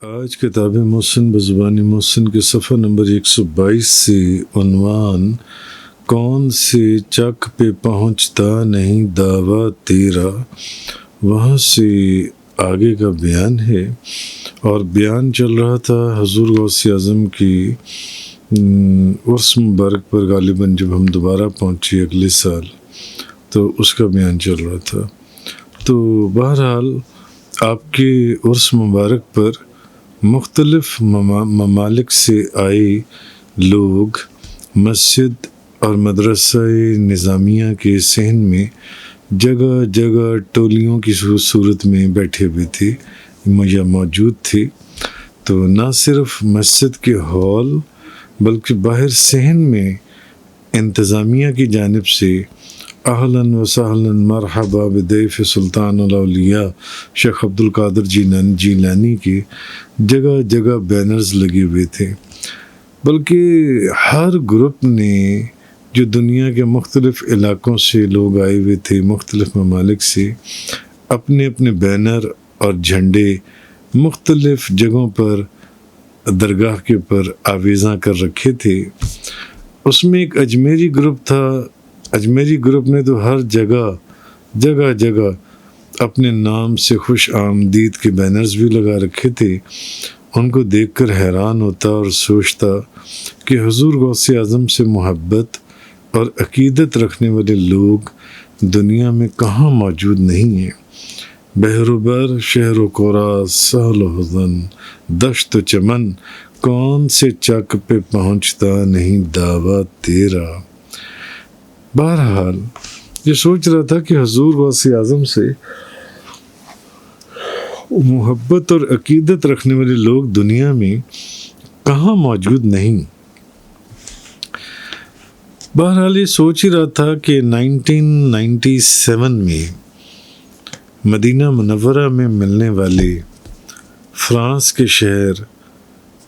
آج کتاب محسن بزبان محسن کے صفحہ نمبر 122 سے عنوان کون سے چک پہ پہنچتا نہیں دعویٰ تیرا، وہاں سے آگے کا بیان ہے۔ اور بیان چل رہا تھا حضور غوث اعظم کی عرس مبارک پر، غالباً جب ہم دوبارہ پہنچے اگلے سال تو اس کا بیان چل رہا تھا۔ تو بہرحال آپ کے عرس مبارک پر مختلف ممالک سے آئے لوگ مسجد اور مدرسہ نظامیہ کے صحن میں جگہ جگہ ٹولیوں کی صورت میں بیٹھے ہوئے تھے یا موجود تھے۔ تو نہ صرف مسجد کے ہال بلکہ باہر صحن میں انتظامیہ کی جانب سے اہلاً و سہلاً مرحبا بضیف سلطان الاولیاء شیخ عبد القادر جیلانی کے جگہ جگہ بینرز لگے ہوئے تھے، بلکہ ہر گروپ نے جو دنیا کے مختلف علاقوں سے لوگ آئے ہوئے تھے، مختلف ممالک سے، اپنے اپنے بینر اور جھنڈے مختلف جگہوں پر درگاہ کے اوپر آویزاں کر رکھے تھے۔ اس میں ایک اجمیری گروپ تھا۔ اجمیری گروپ نے تو ہر جگہ جگہ اپنے نام سے خوش آمدید کے بینرز بھی لگا رکھے تھے۔ ان کو دیکھ کر حیران ہوتا اور سوچتا کہ حضور غوث اعظم سے محبت اور عقیدت رکھنے والے لوگ دنیا میں کہاں موجود نہیں ہیں۔ بحر و بر، شہر و قرا، سہل و حزن، دشت و چمن، کون سے چک پہ پہنچتا نہیں دعویٰ تیرا۔ بہرحال یہ سوچ رہا تھا کہ حضور غوث اعظم سے محبت اور عقیدت رکھنے والے لوگ دنیا میں کہاں موجود نہیں۔ بہرحال یہ سوچ ہی رہا تھا کہ 1997 میں مدینہ منورہ میں ملنے والے فرانس کے شہر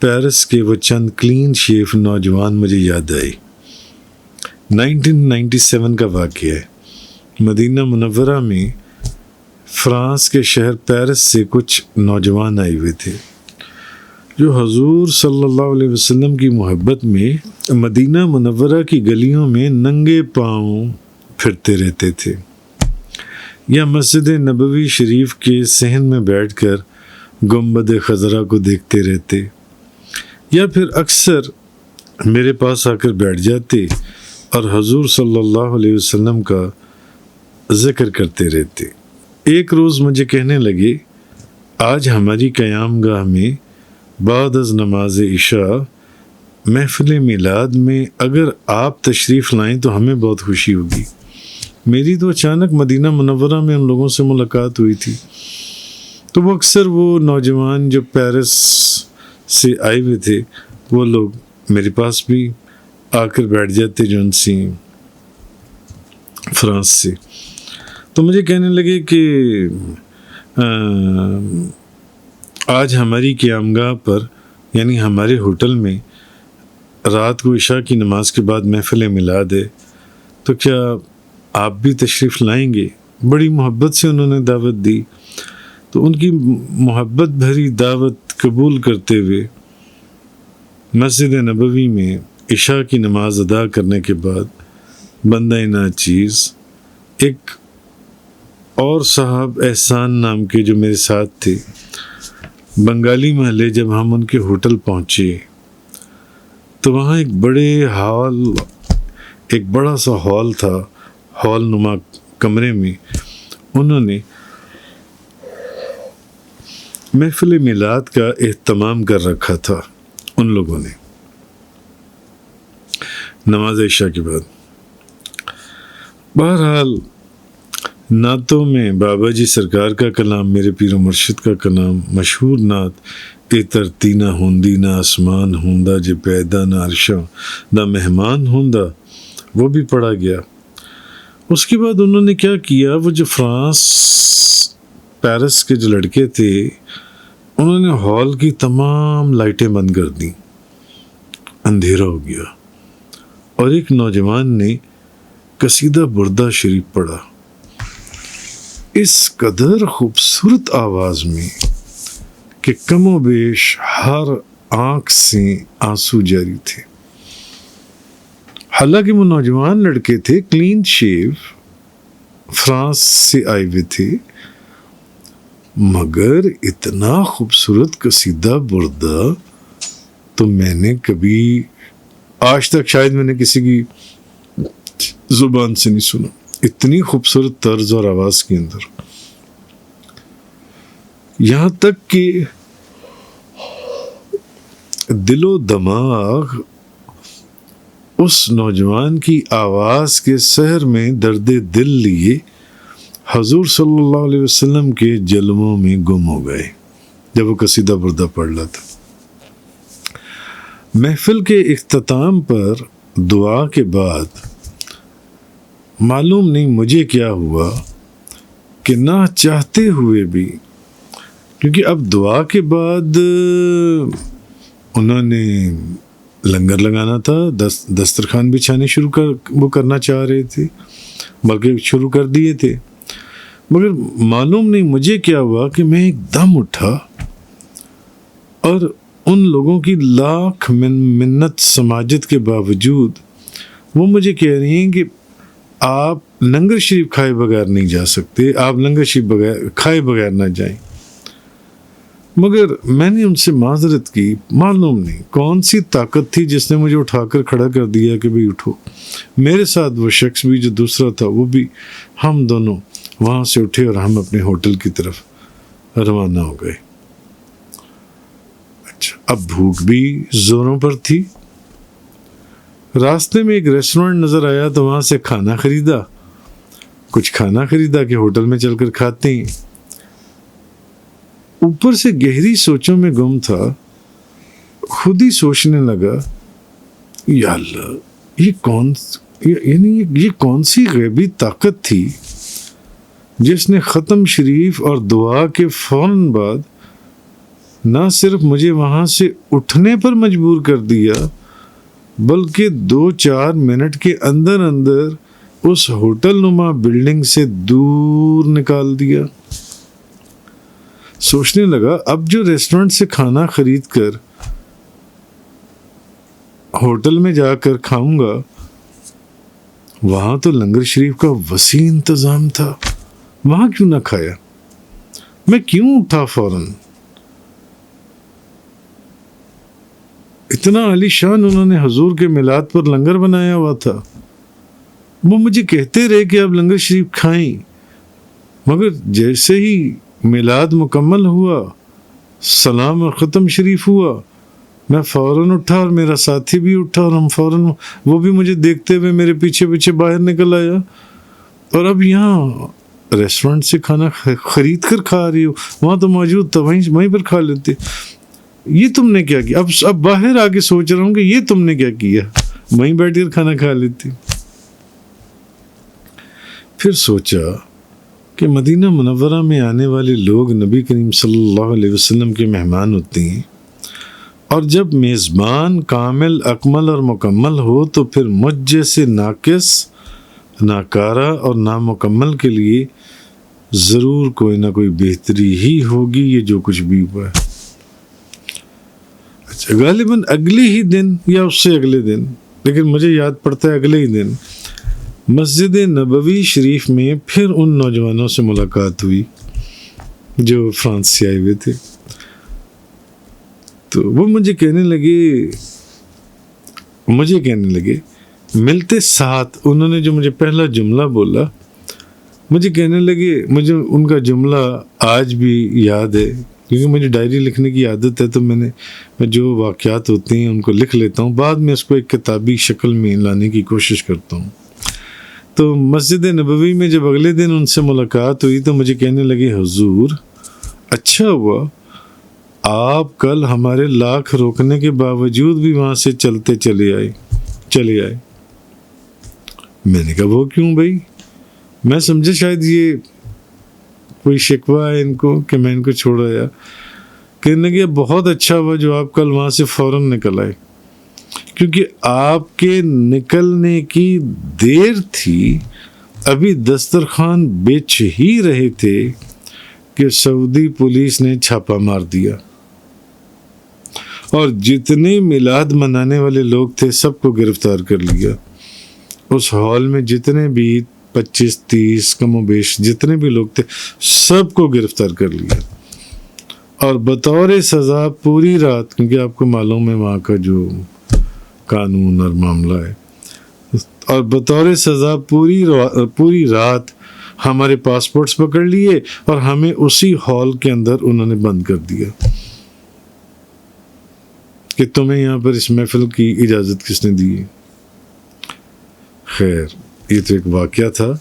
پیرس کے وہ چند کلین شیف نوجوان مجھے یاد آئے۔ 1997 کا واقعہ ہے۔ مدینہ منورہ میں فرانس کے شہر پیرس سے کچھ نوجوان آئے ہوئے تھے جو حضور صلی اللہ علیہ وسلم کی محبت میں مدینہ منورہ کی گلیوں میں ننگے پاؤں پھرتے رہتے تھے، یا مسجد نبوی شریف کے صحن میں بیٹھ کر گنبد خضرا کو دیکھتے رہتے، یا پھر اکثر میرے پاس آ کر بیٹھ جاتے اور حضور صلی اللہ علیہ وسلم کا ذکر کرتے رہتے۔ ایک روز مجھے کہنے لگے، آج ہماری قیام گاہ میں بعد از نماز عشاء محفل میلاد میں اگر آپ تشریف لائیں تو ہمیں بہت خوشی ہوگی۔ میری تو اچانک مدینہ منورہ میں ان لوگوں سے ملاقات ہوئی تھی، تو وہ اکثر وہ نوجوان جو پیرس سے آئے ہوئے تھے وہ لوگ میرے پاس بھی آ کر بیٹھ جاتے جو ان سے فرانس سے۔ تو مجھے کہنے لگے کہ آج ہماری قیام گاہ پر یعنی ہمارے ہوٹل میں رات کو عشاء کی نماز کے بعد محفل میلاد ہے، تو کیا آپ بھی تشریف لائیں گے؟ بڑی محبت سے انہوں نے دعوت دی۔ تو ان کی محبت بھری دعوت قبول کرتے ہوئے مسجد نبوی میں عشاء کی نماز ادا کرنے کے بعد بندہ ناچیز ایک اور صاحب احسان نام کے جو میرے ساتھ تھے، بنگالی محلے جب ہم ان کے ہوٹل پہنچے تو وہاں ایک بڑا سا ہال تھا، ہال نما کمرے میں انہوں نے محفل میلاد کا اہتمام کر رکھا تھا۔ ان لوگوں نے نماز عشاء کے بعد بہرحال نعتوں میں بابا جی سرکار کا کلام، میرے پیر و مرشد کا کلام، مشہور نعت اے ترتی نہ ہوندی نہ آسمان ہوندا جے پیدا نہ عرشاں نہ مہمان ہوندا، وہ بھی پڑھا گیا۔ اس کے بعد انہوں نے کیا کیا، وہ جو فرانس پیرس کے جو لڑکے تھے انہوں نے ہال کی تمام لائٹیں بند کر دیں، اندھیرا ہو گیا، اور ایک نوجوان نے قصیدہ بردہ شریف پڑھا اس قدر خوبصورت آواز میں کہ کم و بیش ہر آنکھ سے آنسو جاری تھے. حالانکہ وہ نوجوان لڑکے تھے، کلین شیو، فرانس سے آئے ہوئے تھے، مگر اتنا خوبصورت قصیدہ بردہ تو میں نے کبھی آج تک شاید میں نے کسی کی زبان سے نہیں سنا. اتنی خوبصورت طرز اور آواز کے اندر، یہاں تک کہ دل و دماغ اس نوجوان کی آواز کے سحر میں درد دل لیے حضور صلی اللہ علیہ وسلم کے جلووں میں گم ہو گئے جب وہ قصیدہ بردہ پڑھ رہا تھا. محفل کے اختتام پر دعا کے بعد معلوم نہیں مجھے کیا ہوا کہ نہ چاہتے ہوئے بھی، کیونکہ اب دعا کے بعد انہوں نے لنگر لگانا تھا، دسترخوان بچھانے وہ کرنا چاہ رہے تھے، بلکہ شروع کر دیے تھے، مگر معلوم نہیں مجھے کیا ہوا کہ میں ایک دم اٹھا اور ان لوگوں کی لاکھ منت سماجت کے باوجود وہ مجھے کہہ رہی ہیں کہ آپ لنگر شریف کھائے بغیر نہیں جا سکتے، آپ لنگر شریف کھائے بغیر نہ جائیں. مگر میں نے ان سے معذرت کی، معلوم نہیں کون سی طاقت تھی جس نے مجھے اٹھا کر کھڑا کر دیا کہ بھئی اٹھو. میرے ساتھ وہ شخص بھی جو دوسرا تھا وہ بھی، ہم دونوں وہاں سے اٹھے اور ہم اپنے ہوٹل کی طرف روانہ ہو گئے. اچھا، اب بھوک بھی زوروں پر تھی. راستے میں ایک ریسٹورنٹ نظر آیا تو وہاں سے کچھ کھانا خریدا کہ ہوٹل میں چل کر کھاتے ہیں. اوپر سے گہری سوچوں میں گم تھا، خود ہی سوچنے لگا، یا اللہ یہ کون سی غیبی طاقت تھی جس نے ختم شریف اور دعا کے فوراً بعد نہ صرف مجھے وہاں سے اٹھنے پر مجبور کر دیا بلکہ 2-4 منٹ کے اندر اس ہوٹل نما بلڈنگ سے دور نکال دیا. سوچنے لگا اب جو ریسٹورنٹ سے کھانا خرید کر ہوٹل میں جا کر کھاؤں گا، وہاں تو لنگر شریف کا وسیع انتظام تھا، وہاں کیوں نہ کھایا؟ میں کیوں اٹھا فوراً؟ اتنا عالی شان انہوں نے حضور کے میلاد پر لنگر بنایا ہوا تھا. وہ مجھے کہتے رہے کہ آپ لنگر شریف کھائیں، مگر جیسے ہی میلاد مکمل ہوا، سلام اور ختم شریف ہوا، میں فوراً اٹھا اور میرا ساتھی بھی اٹھا اور ہم فوراً، وہ بھی مجھے دیکھتے ہوئے میرے پیچھے پیچھے باہر نکل آیا. اور اب یہاں ریسٹورنٹ سے کھانا خرید کر کھا رہی ہو، وہاں تو موجود تھا، وہیں پر کھا لیتے. یہ تم نے کیا کیا؟ اب باہر آگے سوچ رہا ہوں کہ یہ تم نے کیا کیا، وہیں بیٹھ کر کھانا کھا لیتی. پھر سوچا کہ مدینہ منورہ میں آنے والے لوگ نبی کریم صلی اللہ علیہ وسلم کے مہمان ہوتے ہیں، اور جب میزبان کامل، اکمل اور مکمل ہو تو پھر مجھ جیسے ناقص، ناکارہ اور نامکمل کے لیے ضرور کوئی نہ کوئی بہتری ہی ہوگی. یہ جو کچھ بھی ہوا ہے، اچھا غالباً اگلے ہی دن یا اس سے اگلے دن، لیکن مجھے یاد پڑتا ہے اگلے ہی دن، مسجد نبوی شریف میں پھر ان نوجوانوں سے ملاقات ہوئی جو فرانس سے آئے ہوئے تھے. تو وہ مجھے کہنے لگے ملتے ساتھ انہوں نے جو مجھے پہلا جملہ بولا، مجھے کہنے لگے، مجھے ان کا جملہ آج بھی یاد ہے کیونکہ مجھے ڈائری لکھنے کی عادت ہے، تو میں جو واقعات ہوتے ہیں ان کو لکھ لیتا ہوں، بعد میں اس کو ایک کتابی شکل میں لانے کی کوشش کرتا ہوں. تو مسجد نبوی میں جب اگلے دن ان سے ملاقات ہوئی تو مجھے کہنے لگے، حضور اچھا ہوا آپ کل ہمارے لاکھ روکنے کے باوجود بھی وہاں سے چلتے چلے آئے. میں نے کہا وہ کیوں بھائی؟ میں سمجھا شاید یہ کوئی شکوہ ہے ان کو کہ میں ان کو چھوڑ آیا. کہنے لگے بہت اچھا ہوا جو آپ کل وہاں سے فوراً نکل آئے، کیونکہ آپ کے نکلنے کی دیر تھی، ابھی دسترخوان بیچ ہی رہے تھے کہ سعودی پولیس نے چھاپہ مار دیا. اور جتنے میلاد منانے والے لوگ تھے سب کو گرفتار کر لیا. اس ہال میں جتنے بھی 25-30 کم و بیش جتنے بھی لوگ تھے سب کو گرفتار کر لیا، اور بطور سزا پوری رات، کیونکہ آپ کو معلوم ہے وہاں کا جو قانون اور معاملہ ہے، اور بطور سزا پوری رات ہمارے پاسپورٹس پکڑ لیے اور ہمیں اسی ہال کے اندر انہوں نے بند کر دیا کہ تمہیں یہاں پر اس محفل کی اجازت کس نے دی. خیر، یہ تو ایک واقعہ تھا.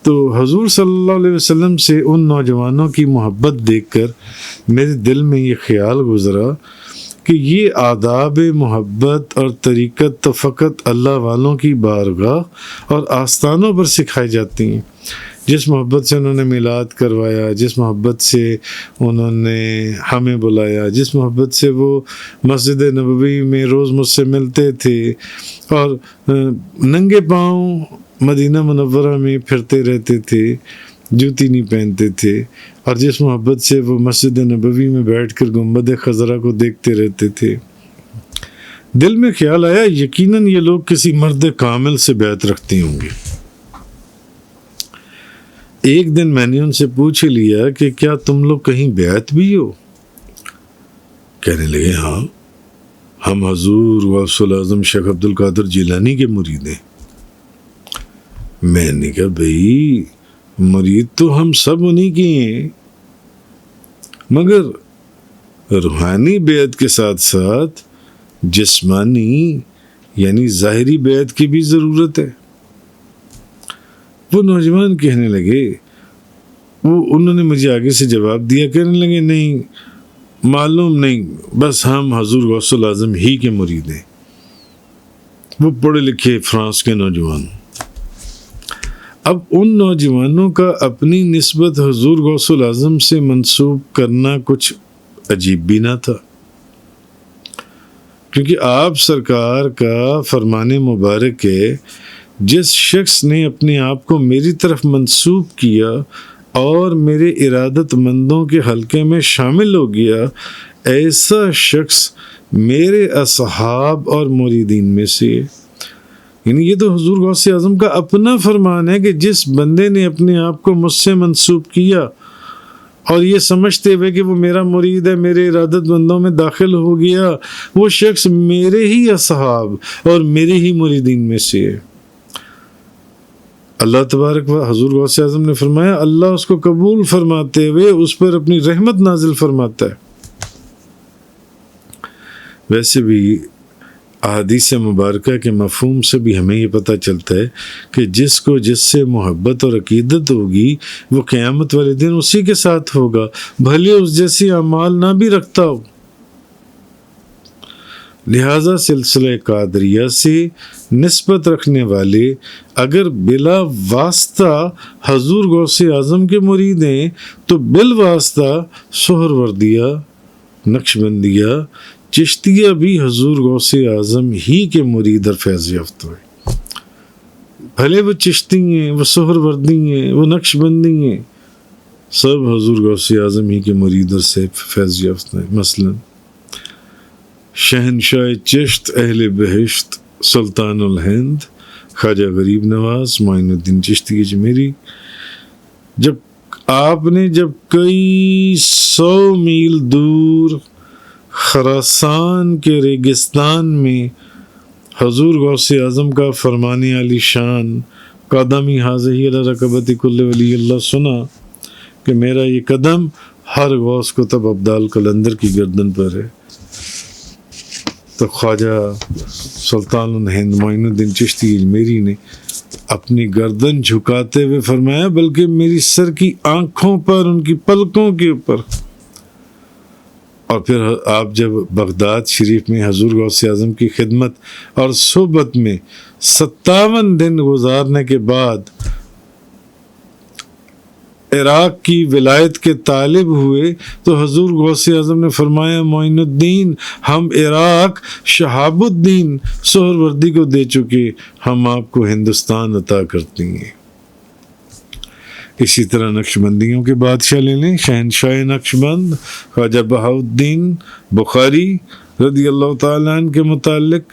تو حضور صلی اللہ علیہ وسلم سے ان نوجوانوں کی محبت دیکھ کر میرے دل میں یہ خیال گزرا کہ یہ آداب محبت اور طریقت تو فقط اللہ والوں کی بارگاہ اور آستانوں پر سکھائی جاتی ہیں. جس محبت سے انہوں نے میلاد کروایا، جس محبت سے انہوں نے ہمیں بلایا، جس محبت سے وہ مسجد نبوی میں روز مجھ سے ملتے تھے اور ننگے پاؤں مدینہ منورہ میں پھرتے رہتے تھے، جوتی نہیں پہنتے تھے، اور جس محبت سے وہ مسجد نبوی میں بیٹھ کر گنبد خضرا کو دیکھتے رہتے تھے، دل میں خیال آیا یقیناً یہ لوگ کسی مرد کامل سے بیعت رکھتے ہوں گے. ایک دن میں نے ان سے پوچھ لیا کہ کیا تم لوگ کہیں بیعت بھی ہو؟ کہنے لگے ہاں، ہم حضور غوث الاعظم شیخ عبد القادر جیلانی کے مرید ہیں. میں نے کہا بھئی مرید تو ہم سب انہی کی ہیں، مگر روحانی بیعت کے ساتھ ساتھ جسمانی یعنی ظاہری بیعت کی بھی ضرورت ہے. وہ نوجوان کہنے لگے، انہوں نے مجھے آگے سے جواب دیا، کہنے لگے نہیں معلوم نہیں، بس ہم حضور غوث الاعظم ہی کے مرید ہیں. وہ پڑھے لکھے فرانس کے نوجوان. اب ان نوجوانوں کا اپنی نسبت حضور غوث الاعظم سے منسوب کرنا کچھ عجیب بھی نہ تھا، کیونکہ آپ سرکار کا فرمان مبارک ہے، جس شخص نے اپنے آپ کو میری طرف منسوب کیا اور میرے ارادت مندوں کے حلقے میں شامل ہو گیا، ایسا شخص میرے اصحاب اور مریدین میں سے. یعنی یہ تو حضور غوث اعظم کا اپنا فرمان ہے کہ جس بندے نے اپنے آپ کو مجھ سے منسوب کیا اور یہ سمجھتے ہوئے کہ وہ میرا مرید ہے، میرے ارادت مندوں میں داخل ہو گیا، وہ شخص میرے ہی اصحاب اور میرے ہی مریدین میں سے ہے. اللہ تبارک و حضور غوث اعظم نے فرمایا اللہ اس کو قبول فرماتے ہوئے اس پر اپنی رحمت نازل فرماتا ہے. ویسے بھی احادیث مبارکہ کے مفہوم سے بھی ہمیں یہ پتہ چلتا ہے کہ جس کو جس سے محبت اور عقیدت ہوگی وہ قیامت والے دن اسی کے ساتھ ہوگا، بھلے اس جیسی اعمال نہ بھی رکھتا ہو. لہذا سلسلہ قادریہ سے نسبت رکھنے والے اگر بلا واسطہ حضور غوث اعظم کے مرید ہیں تو بالواسطہ سہروردیہ، نقشبندیہ، چشتیہ بھی حضور غوث اعظم ہی کے مرید اور فیض یافتہ ہیں. بھلے وہ چشتی ہیں، وہ سہروردی ہیں، وہ نقشبندی ہیں، سب حضور غوث اعظم ہی کے مرید اور فیض یافتہ ہیں. مثلا شہنشاہ چشت اہل بہشت سلطان الہند خواجہ غریب نواز معین الدین چشتی اجمیری، آپ نے جب کئی 100 میل دور خراسان کے ریگستان میں حضور غوث اعظم کا فرمان علی شان قدمی حاضی علی رکبت کل ولی اللہ سنا کہ میرا یہ قدم ہر غوث کتب ابدال قلندر کی گردن پر ہے، تو خواجہ سلطان الہند معین الدین چشتی اجمیری نے اپنی گردن جھکاتے ہوئے فرمایا بلکہ میری سر کی آنکھوں پر، ان کی پلکوں کے اوپر. اور پھر آپ جب بغداد شریف میں حضور غوث اعظم کی خدمت اور صحبت میں 57 دن گزارنے کے بعد عراق کی ولایت کے طالب ہوئے تو حضور غوث اعظم نے فرمایا معین الدین، ہم عراق شہاب الدین سہروردی کو دے چکے، ہم آپ کو ہندوستان عطا کرتے ہیں. اسی طرح نقشبندیوں کے بادشاہ لے لیں، شہنشاہ نقشبند خواجہ بہاؤالدین بخاری رضی اللہ تعالیٰ عنہ کے متعلق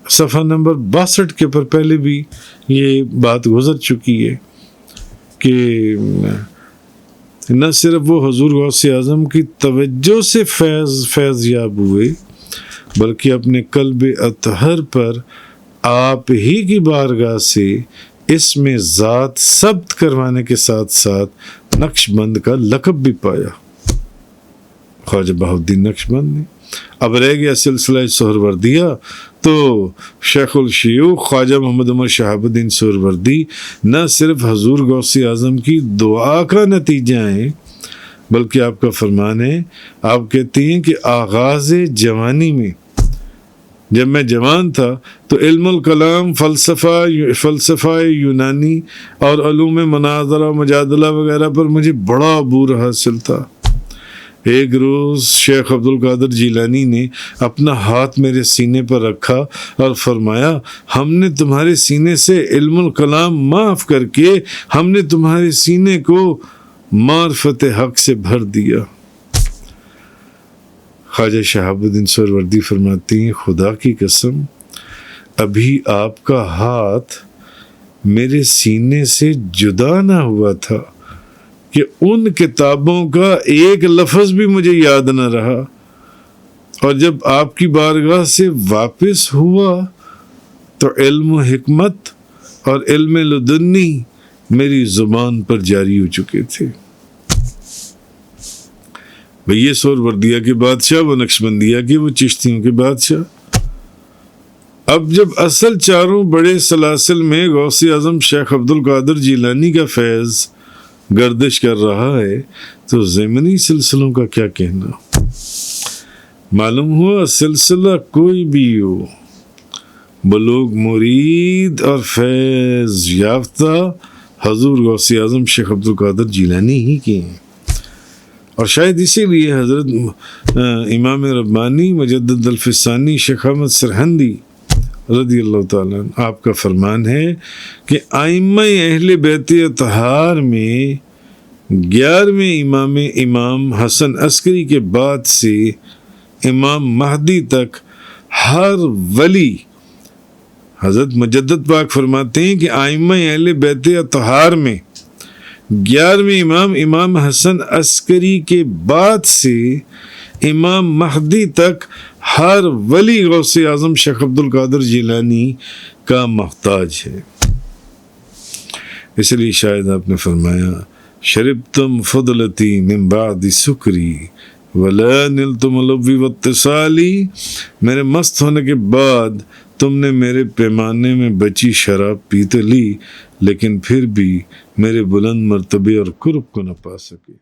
صفحہ نمبر 62 کے پر پہلے بھی یہ بات گزر چکی ہے کہ نہ صرف وہ حضور غوث اعظم کی توجہ سے فیض یاب ہوئے، بلکہ اپنے قلب اطہر پر آپ ہی کی بارگاہ سے اس میں ذات ثبت کروانے کے ساتھ ساتھ نقش بند کا لقب بھی پایا خواجہ بہاؤالدین نقشبند نے۔ اب رہ گیا سلسلہ سہروردیہ، تو شیخ الشیوخ خواجہ محمد عمر شہاب الدین سہروردی نہ صرف حضور غوث اعظم کی دعا کا نتیجہ ہیں، بلکہ آپ کا فرمان ہے، آپ کہتے ہیں کہ آغاز جوانی میں جب میں جوان تھا تو علم الکلام، فلسفہ یونانی اور علوم مناظرہ مجادلہ وغیرہ پر مجھے بڑا عبور حاصل تھا۔ ایک روز شیخ عبد القادر جیلانی نے اپنا ہاتھ میرے سینے پر رکھا اور فرمایا، ہم نے تمہارے سینے سے علم الکلام معاف کر کے ہم نے تمہارے سینے کو معرفت حق سے بھر دیا۔ خواجہ شہاب الدین سہروردی فرماتے ہیں، خدا کی قسم ابھی آپ کا ہاتھ میرے سینے سے جدا نہ ہوا تھا کہ ان کتابوں کا ایک لفظ بھی مجھے یاد نہ رہا، اور جب آپ کی بارگاہ سے واپس ہوا تو علم و حکمت اور علم لدنی میری زبان پر جاری ہو چکے تھے۔ بھئی یہ سہروردیہ کے بادشاہ، وہ نقشبندیہ کے، وہ چشتیوں کے بادشاہ۔ اب جب اصل چاروں بڑے سلاسل میں غوث اعظم شیخ عبد القادر جیلانی کا فیض گردش کر رہا ہے تو ضمنی سلسلوں کا کیا کہنا؟ معلوم ہوا سلسلہ کوئی بھی ہو، بلوغ مرید اور فیض یافتہ حضور غوث اعظم شیخ عبد القادر جیلانی ہی کے ہیں، اور شاید اسی لیے حضرت امام ربانی مجدد الفسانی شیخ احمد سرہندی رضی اللہ تعالیٰ عنہ، آپ کا فرمان ہے کہ ائمہ اہل بیت اطہار میں 11ویں امام حسن عسکری کے بعد سے امام مہدی تک ہر ولی، حضرت مجدد پاک فرماتے ہیں کہ ائمہ اہل بیت اطہار میں 11ویں امام حسن عسکری کے بعد سے امام مہدی تک ہر ولی غوث اعظم شیخ عبد القادر جیلانی کا محتاج ہے۔ اس لیے شاید آپ نے فرمایا، شربتم فضلتی من بعد سکری ولا نلتم لبی واتصالی، میرے مست ہونے کے بعد تم نے میرے پیمانے میں بچی شراب پی تو لی، لیکن پھر بھی میرے بلند مرتبے اور قرب کو نہ پا سکے۔